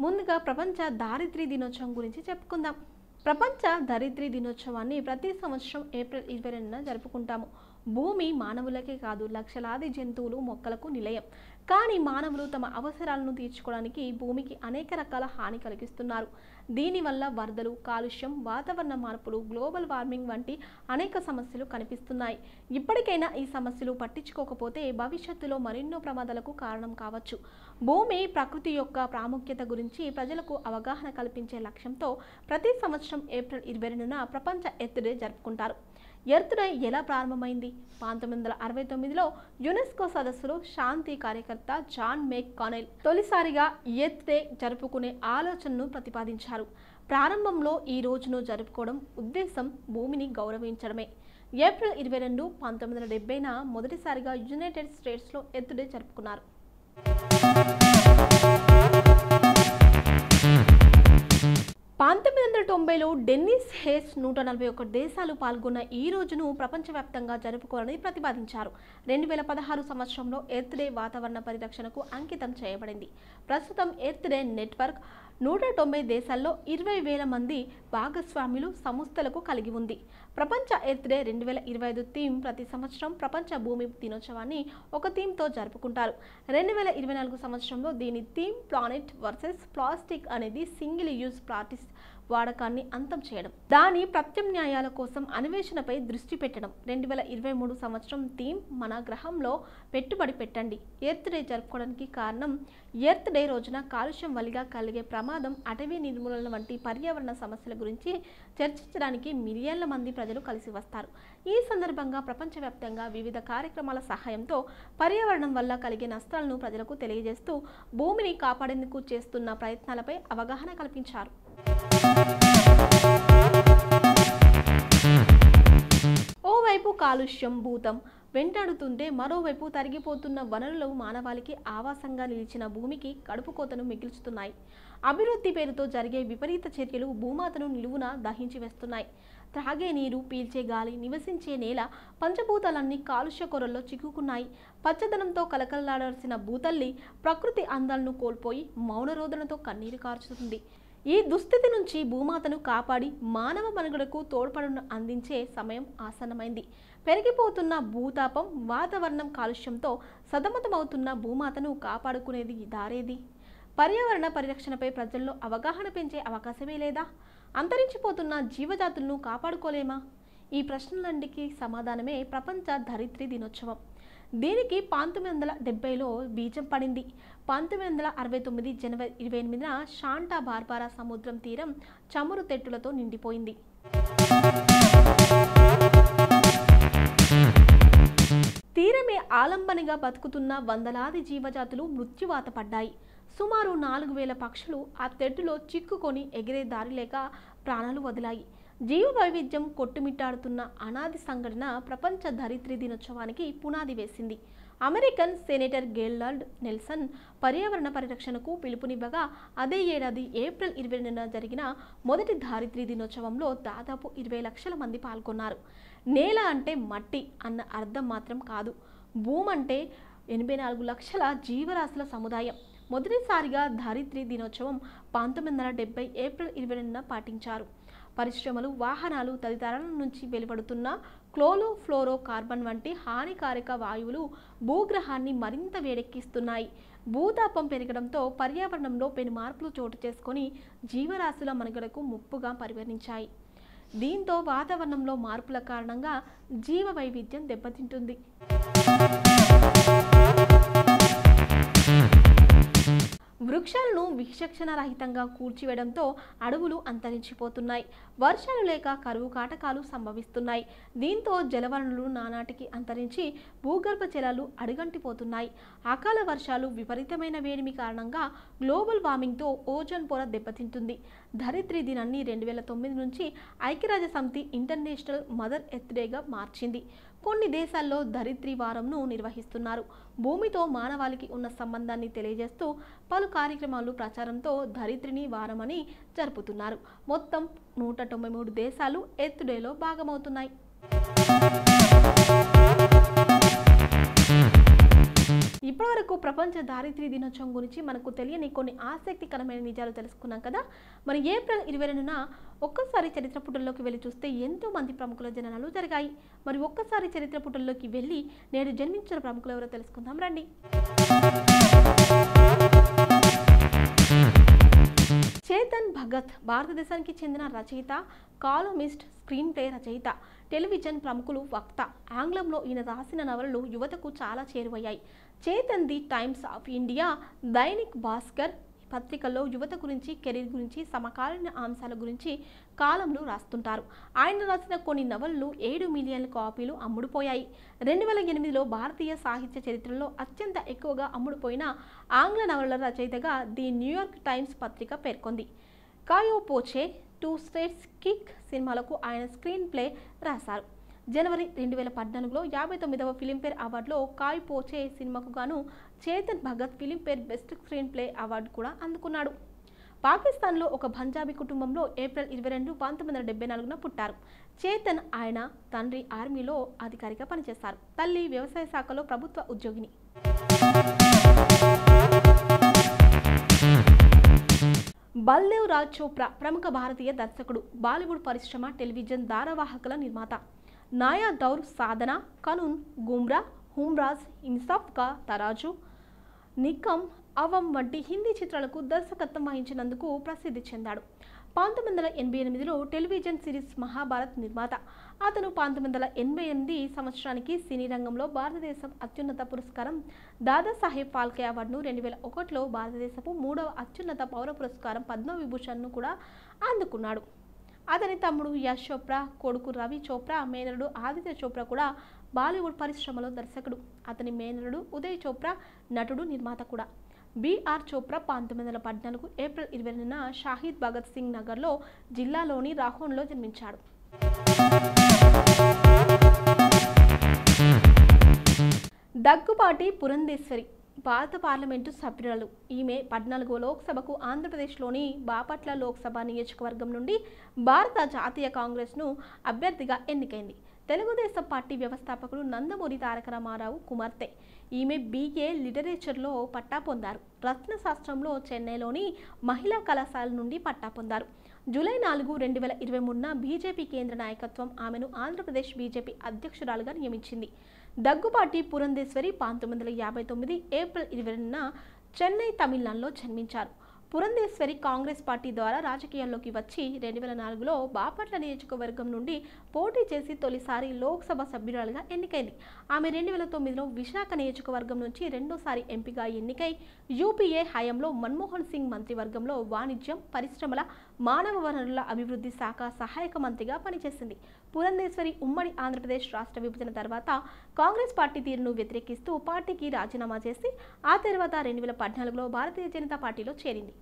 ముందుగా ప్రపంచ దారిద్ర్య దినోత్సవం గురించి చెప్పుకుందాం. ప్రపంచ దారిద్ర్య దినోత్సవాన్ని ప్రతి సంవత్సరం ఏప్రిల్ 22న జరుపుకుంటాము. భూమి మానవులకే కాదు లక్షలాది జంతువులు మొక్కలకు నిలయం. కానీ మానవులు తమ అవసరాలను తీర్చుకోవడానికి భూమికి అనేక రకాల హాని కలిగిస్తున్నారు. దీనివల్ల వరదలు, కాలుష్యం, వాతావరణ మార్పులు, గ్లోబల్ వార్మింగ్ వంటి అనేక సమస్యలు కనిపిస్తున్నాయి. ఇప్పటికైనా ఈ సమస్యలు పట్టించుకోకపోతే భవిష్యత్తులో మరెన్నో ప్రమాదాలకు కారణం కావచ్చు. భూమి, ప్రకృతి యొక్క ప్రాముఖ్యత గురించి ప్రజలకు అవగాహన కల్పించే లక్ష్యంతో ప్రతి సంవత్సరం ఏప్రిల్ 22న ప్రపంచ ఎర్త్ డే జరుపుకుంటారు. ఎర్త్ డే ఎలా ప్రారంభమైంది? 1969లో యునెస్కో సదస్సులో శాంతి కార్యకర్త జాన్ మెక్ కానెల్ తొలిసారిగా ఎర్త్ డే జరుపుకునే ఆలోచనను ప్రతిపాదించారు. ప్రారంభంలో ఈ రోజును జరుపుకోవడం ఉద్దేశం భూమిని గౌరవించడమే. ఏప్రిల్ 22, 1970న మొదటిసారిగా యునైటెడ్ స్టేట్స్లో ఎర్త్ డే జరుపుకున్నారు. 1990లో డెన్నిస్ హేస్ 141 దేశాలు పాల్గొన్న ఈ రోజును ప్రపంచవ్యాప్తంగా జరుపుకోవాలని ప్రతిపాదించారు. 2016 సంవత్సరంలో ఎర్త్ డే వాతావరణ పరిరక్షణకు అంకితం చేయబడింది. ప్రస్తుతం ఎర్త్ డే నెట్వర్క్ 190 దేశాల్లో 20,000 మంది భాగస్వాములు, సంస్థలకు కలిగి ఉంది. ప్రపంచ ఎర్త్ డే 2025 థీమ్ ప్రతి సంవత్సరం ప్రపంచ భూమి దినోత్సవాన్ని ఒక థీమ్తో జరుపుకుంటారు. 2024 సంవత్సరంలో దీని థీమ్ ప్లానెట్ వర్సెస్ ప్లాస్టిక్ అనేది సింగిల్ యూజ్ ప్లాస్టిక్ వాడకాన్ని అంతం చేయడం, దాని ప్రత్యామ్నాయాల కోసం అన్వేషణపై దృష్టి పెట్టడం. 2023 సంవత్సరం థీమ్ మన గ్రహంలో పెట్టుబడి పెట్టండి. ఎర్త్ డే జరుపుకోవడానికి కారణం ఎర్త్ డే రోజున కాలుష్యం వల్ల కలిగే ప్రమాదం, అటవీ నిర్మూలన వంటి పర్యావరణ సమస్యల గురించి చర్చించడానికి మిలియన్ల మంది ప్రజలు కలిసి వస్తారు. ఈ సందర్భంగా ప్రపంచవ్యాప్తంగా వివిధ కార్యక్రమాల సహాయంతో పర్యావరణం వల్ల కలిగే నష్టాలను ప్రజలకు తెలియజేస్తూ భూమిని కాపాడేందుకు చేస్తున్న ప్రయత్నాలపై అవగాహన కల్పించారు. ఓవైపు కాలుష్యం భూతం వెంటాడుతుంటే మరోవైపు తరిగిపోతున్న వనరులు మానవాళికి ఆవాసంగా నిలిచిన భూమికి కడుపు కోతను మిగిల్చుతున్నాయి. అభివృద్ధి పేరుతో జరిగే విపరీత చర్యలు భూమాతను నిలువున దహించి వేస్తున్నాయి. త్రాగే నీరు, పీల్చే గాలి, నివసించే నేల, పంచభూతాలన్నీ కాలుష్య కొరల్లో చిక్కుకున్నాయి. పచ్చదనంతో కలకల్లాడాల్సిన భూతల్లి ప్రకృతి అందాలను కోల్పోయి మౌనరోదనతో కన్నీరు కార్చుతుంది. ఈ దుస్థితి నుంచి భూమాతను కాపాడి మానవ మనుగడకు తోడ్పడును అందించే సమయం ఆసన్నమైంది. పెరిగిపోతున్న భూతాపం, వాతావరణం కాలుష్యంతో సతమతమవుతున్న భూమాతను కాపాడుకునేది దారేది? పర్యావరణ పరిరక్షణపై ప్రజల్లో అవగాహన పెంచే అవకాశమే లేదా? అంతరించిపోతున్న జీవజాతులను కాపాడుకోలేమా? ఈ ప్రశ్నలన్నిటికీ సమాధానమే ప్రపంచ దారిద్ర్య దినోత్సవం. దీనికి 1970లో బీజం పడింది. 1969 జనవరి 28న శాంటా బార్బరా సముద్రం తీరం చమురు తెట్టులతో నిండిపోయింది. తీరమే ఆలంబనగా బతుకుతున్న వందలాది జీవజాతులు మృత్యువాత పడ్డాయి. సుమారు 4,000 పక్షులు ఆ తెట్టులో చిక్కుకొని ఎగిరే దారి లేక ప్రాణాలు వదిలాయి. జీవ వైవిధ్యం కొట్టుమిట్టాడుతున్న అనాది సంఘటన ప్రపంచ దారిద్ర్య దినోత్సవానికి పునాది వేసింది. అమెరికన్ సెనేటర్ గేర్లార్డ్ నెల్సన్ పర్యావరణ పరిరక్షణకు పిలుపునివ్వగా అదే ఏడాది ఏప్రిల్ 22న జరిగిన మొదటి దారిద్ర్య దినోత్సవంలో దాదాపు 20 లక్షల మంది పాల్గొన్నారు. నేల అంటే మట్టి అన్న అర్థం మాత్రం కాదు, భూమి అంటే 84 లక్షల జీవరాశుల సముదాయం. మొదటిసారిగా దారిద్ర్య దినోత్సవం 1970 ఏప్రిల్ 22న పాటించారు. పరిశ్రమలు, వాహనాలు తదితరాల నుంచి వెలువడుతున్న క్లోరోఫ్లోరో కార్బన్ వంటి హానికారక వాయువులు భూగ్రహాన్ని మరింత వేడెక్కిస్తున్నాయి. భూతాపం పెరగడంతో పర్యావరణంలో పెను మార్పులు చోటు చేసుకొని జీవరాశుల మనుగడకు ముప్పుగా పరిగణించాయి. దీంతో వాతావరణంలో మార్పుల కారణంగా జీవ వైవిధ్యం దెబ్బతింటుంది. వృక్షాలను విచక్షణ రహితంగా కూల్చివేయడంతో అడవులు అంతరించిపోతున్నాయి. వర్షాలు లేక కరువు కాటకాలు సంభవిస్తున్నాయి. దీంతో జలవనరులు నానాటికి అంతరించి భూగర్భ జలాలు అడుగంటిపోతున్నాయి. అకాల వర్షాలు, విపరీతమైన వేడిమి కారణంగా గ్లోబల్ వార్మింగ్తో ఓజోన్ పొర దెబ్బతింటుంది. ధరిత్రి దినాన్ని 2009 నుంచి ఐక్యరాజ్య సమితి ఇంటర్నేషనల్ మదర్ ఎర్త్ డేగా మార్చింది. కొన్ని దేశాల్లో ధరిత్రి వారంను నిర్వహిస్తున్నారు. భూమితో మానవాళికి ఉన్న సంబంధాన్ని తెలియజేస్తూ పలు కార్యక్రమాలు ప్రచారంతో ధరిత్రిని వారమని జరుపుతున్నారు. మొత్తం 193 దేశాలు ఎర్త్ డేలో భాగమవుతున్నాయి. ఇప్పటివరకు ప్రపంచ దారిద్ర్య దినోత్సవం గురించి మనకు తెలియని కొన్ని ఆసక్తికరమైన నిజాలు తెలుసుకున్నాం కదా. మరి ఏప్రిల్ 22న ఒక్కసారి చరిత్ర పుటల్లోకి వెళ్ళి చూస్తే ఎంతో మంది ప్రముఖుల జననాలు జరిగాయి. మరి ఒక్కసారి చరిత్ర పుటల్లోకి వెళ్ళి నేడు జన్మించిన ప్రముఖులు ఎవరో తెలుసుకుందాం రండి. చేతన్ భగత్ భారతదేశానికి చెందిన రచయిత, కాలమిస్ట్, స్క్రీన్ ప్లే రచయిత, టెలివిజన్ ప్రముఖులు, వక్త. ఆంగ్లంలో ఈయన రాసిన నవలలు యువతకు చాలా చేరువయ్యాయి. Chetan the Times of India, Dainik Bhaskar పత్రికల్లో యువత గురించి, కెరీర్ గురించి, సమకాలీన అంశాల గురించి కాలంలో రాస్తుంటారు. ఆయన రాసిన కొన్ని నవలలు 7 మిలియన్ల కాపీలు అమ్ముడుపోయాయి. 2008లో భారతీయ సాహిత్య చరిత్రలో అత్యంత ఎక్కువగా అమ్ముడుపోయిన ఆంగ్ల నవలల రచయితగా ది న్యూయార్క్ టైమ్స్ పత్రిక పేర్కొంది. కాయో పోచే, 2 స్టేట్స్ కిక్ సినిమాలకు ఆయన స్క్రీన్ ప్లే రాశారు. జనవరి 2014లో 59వ ఫిలింఫేర్ అవార్డులో కాయ్ పోచే సినిమాకు గాను Chetan Bhagat Filmfare best screen play award కూడా అందుకున్నాడు. పాకిస్తాన్లో ఒక పంజాబీ కుటుంబంలో ఏప్రిల్ 22, 1974న పుట్టారు. చేతన్ ఆయన తండ్రి ఆర్మీలో అధికారిగా పనిచేశారు. తల్లి వ్యవసాయ శాఖలో ప్రభుత్వ ఉద్యోగిని. బల్దేవ్ రాజ్ చోప్రా ప్రముఖ భారతీయ దర్శకుడు, బాలీవుడ్ పరిశ్రమ, టెలివిజన్ ధారావాహికల నిర్మాత. నాయా దౌర్, సాధన, కనూన్, గుమ్రా, హుమ్రాజ్, ఇన్సాఫ్ కా తరాజు, నికమ్, అవమ్ వంటి హిందీ చిత్రాలకు దర్శకత్వం వహించినందుకు ప్రసిద్ధి చెందాడు. 1988లో టెలివిజన్ సిరీస్ మహాభారత్ నిర్మాత. అతను 1988 సంవత్సరానికి సినీ రంగంలో భారతదేశం అత్యున్నత పురస్కారం దాదాసాహెబ్ ఫాల్కే అవార్డును, 2001లో భారతదేశపు 3వ అత్యున్నత పౌర పురస్కారం పద్మవిభూషణ్ను కూడా అందుకున్నాడు. అతని తమ్ముడు యశ్ చోప్రా, కొడుకు రవి చోప్రా, మేనరుడు ఆదిత్య చోప్రా కూడా బాలీవుడ్ పరిశ్రమలో దర్శకుడు. అతని మేనరుడు ఉదయ్ చోప్రా నటుడు, నిర్మాత కూడా. బిఆర్ చోప్రా 1914 ఏప్రిల్ 20న షాహిద్ భగత్ సింగ్ నగర్లో జిల్లాలోని రాహోన్లో జన్మించాడు. దగ్గుబాటి పురంధేశ్వరి భారత పార్లమెంటు సభ్యురాలు. ఈమె 14వ లోక్సభకు ఆంధ్రప్రదేశ్లోని బాపట్ల లోక్సభ నియోజకవర్గం నుండి భారత జాతీయ కాంగ్రెస్ను అభ్యర్థిగా ఎన్నికైంది. తెలుగుదేశం పార్టీ వ్యవస్థాపకుడు నందమూరి తారక రామారావు కుమార్తె. ఈమె BA లిటరేచర్లో పట్టా పొందారు. రత్నశాస్త్రంలో చెన్నైలోని మహిళా కళాశాల నుండి పట్టా పొందారు. జూలై 4, 2023న బీజేపీ కేంద్ర నాయకత్వం ఆమెను ఆంధ్రప్రదేశ్ బీజేపీ అధ్యక్షురాలుగా నియమించింది. దగ్గుబాటి పురంధేశ్వరి 1959 ఏప్రిల్ 20న చెన్నై, తమిళనాడులో జన్మించారు. పురంధేశ్వరి కాంగ్రెస్ పార్టీ ద్వారా రాజకీయాల్లోకి వచ్చి 2004లో బాపట్ల నియోజకవర్గం నుండి పోటీ చేసి తొలిసారి లోక్సభ సభ్యురాలుగా ఎన్నికైంది. ఆమె 2009లో విశాఖ నియోజకవర్గం నుంచి రెండోసారి ఎంపీగా ఎన్నికై యూపీఏ హయాంలో మన్మోహన్ సింగ్ మంత్రివర్గంలో వాణిజ్యం, పరిశ్రమల, మానవ వనరుల అభివృద్ధి శాఖ సహాయక మంత్రిగా పనిచేసింది. పురంధేశ్వరి ఉమ్మడి ఆంధ్రప్రదేశ్ రాష్ట్ర విభజన తర్వాత కాంగ్రెస్ పార్టీ తీరును వ్యతిరేకిస్తూ పార్టీకి రాజీనామా చేసి ఆ తర్వాత 2014లో భారతీయ జనతా పార్టీలో చేరింది.